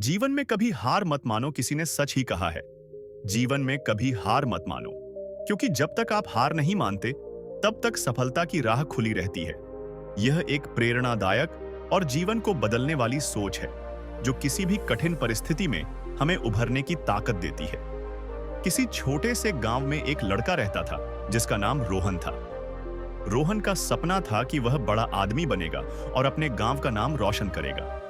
जीवन में कभी हार मत मानो, किसी ने सच ही कहा है। जीवन में कभी हार मत मानो, क्योंकि जब तक आप हार नहीं मानते तब तक सफलता की राह खुली रहती है। यह एक प्रेरणादायक और जीवन को बदलने वाली सोच है जो किसी भी कठिन परिस्थिति में हमें उभरने की ताकत देती है। किसी छोटे से गांव में एक लड़का रहता था जिसका नाम रोहन था। रोहन का सपना था कि वह बड़ा आदमी बनेगा और अपने गांव का नाम रोशन करेगा।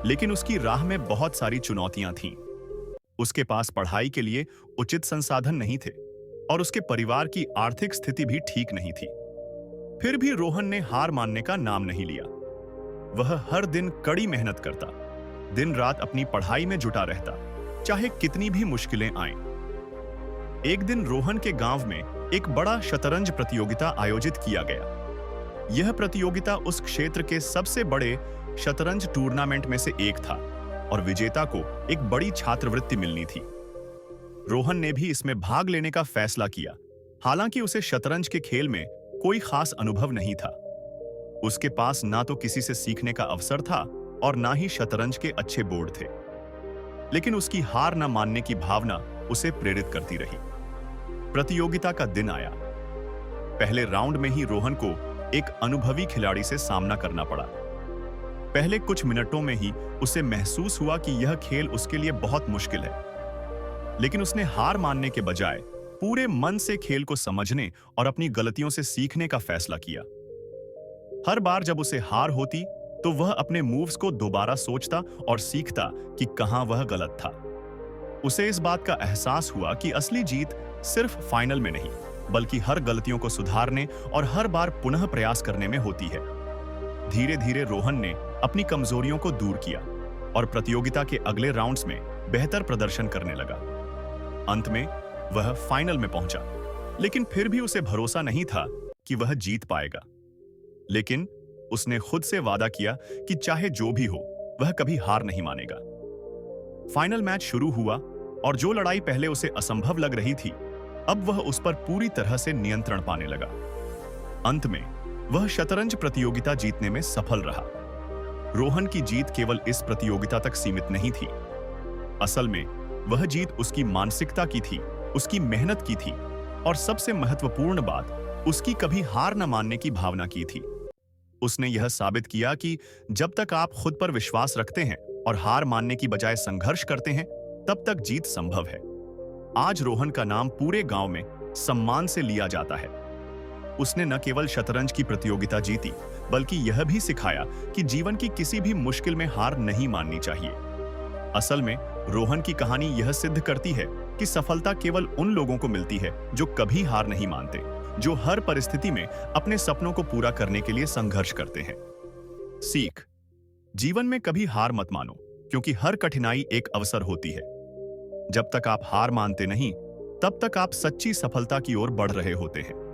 लेकिन उसकी राह में बहुत सारी चुनौतियां थीं। उसके पास पढ़ाई के लिए उचित संसाधन नहीं थे और उसके परिवार की आर्थिक स्थिति भी ठीक नहीं थी। फिर भी रोहन ने हार मानने का नाम नहीं लिया। वह हर दिन कड़ी मेहनत करता, दिन रात अपनी पढ़ाई में जुटा रहता, चाहे कितनी भी मुश्किलें आएं। एक दिन रोहन के गांव में एक बड़ा शतरंज प्रतियोगिता आयोजित किया गया। यह प्रतियोगिता उस क्षेत्र के सबसे बड़े शतरंज टूर्नामेंट में से एक था और विजेता को एक बड़ी छात्रवृत्ति मिलनी थी। रोहन ने भी इसमें भाग लेने का फैसला किया, हालांकि उसे शतरंज के खेल में कोई खास अनुभव नहीं था। उसके पास ना तो किसी से सीखने का अवसर था और ना ही शतरंज के अच्छे बोर्ड थे। लेकिन उसकी हार न मानने की भावना उसे प्रेरित करती रही। प्रतियोगिता का दिन आया। पहले राउंड में ही रोहन को एक अनुभवी खिलाड़ी से सामना करना पड़ा। पहले कुछ मिनटों में ही उसे महसूस हुआ कि यह खेल उसके लिए बहुत मुश्किल है। लेकिन उसने हार मानने के बजाय पूरे मन से खेल को समझने और अपनी गलतियों से सीखने का फैसला किया। हर बार जब उसे हार होती तो वह अपने मूव्स को दोबारा सोचता और सीखता कि कहां वह गलत था। उसे इस बात का एहसास हुआ कि असली जीत सिर्फ फाइनल में नहीं, बल्कि हर गलतियों को सुधारने और हर बार पुनः प्रयास करने में होती है। धीरे धीरे रोहन ने अपनी कमजोरियों को दूर किया और प्रतियोगिता के अगले राउंड्स में बेहतर प्रदर्शन करने लगा। अंत में वह फाइनल में पहुंचा, लेकिन फिर भी उसे भरोसा नहीं था कि वह जीत पाएगा। लेकिन उसने खुद से वादा किया कि चाहे जो भी हो, वह कभी हार नहीं मानेगा। फाइनल मैच शुरू हुआ और जो लड़ाई पहले उसे असंभव लग रही थी, अब वह उस पर पूरी तरह से नियंत्रण पाने लगा। अंत में वह शतरंज प्रतियोगिता जीतने में सफल रहा। रोहन की जीत केवल इस प्रतियोगिता तक सीमित नहीं थी। असल में वह जीत उसकी मानसिकता की थी, उसकी मेहनत की थी और सबसे महत्वपूर्ण बात, उसकी कभी हार न मानने की भावना की थी। उसने यह साबित किया कि जब तक आप खुद पर विश्वास रखते हैं और हार मानने की बजाय संघर्ष करते हैं, तब तक जीत संभव है। आज रोहन का नाम पूरे गांव में सम्मान से लिया जाता है। उसने न केवल शतरंज की प्रतियोगिता जीती, बल्कि यह भी सिखाया कि जीवन की किसी भी मुश्किल में हार नहीं माननी चाहिए। असल में रोहन की कहानी यह सिद्ध करती है कि सफलता केवल उन लोगों को मिलती है जो कभी हार नहीं मानते, जो हर परिस्थिति में अपने सपनों को पूरा करने के लिए संघर्ष करते हैं। सीख: जीवन में कभी हार मत मानो, क्योंकि हर कठिनाई एक अवसर होती है। जब तक आप हार मानते नहीं, तब तक आप सच्ची सफलता की ओर बढ़ रहे होते हैं।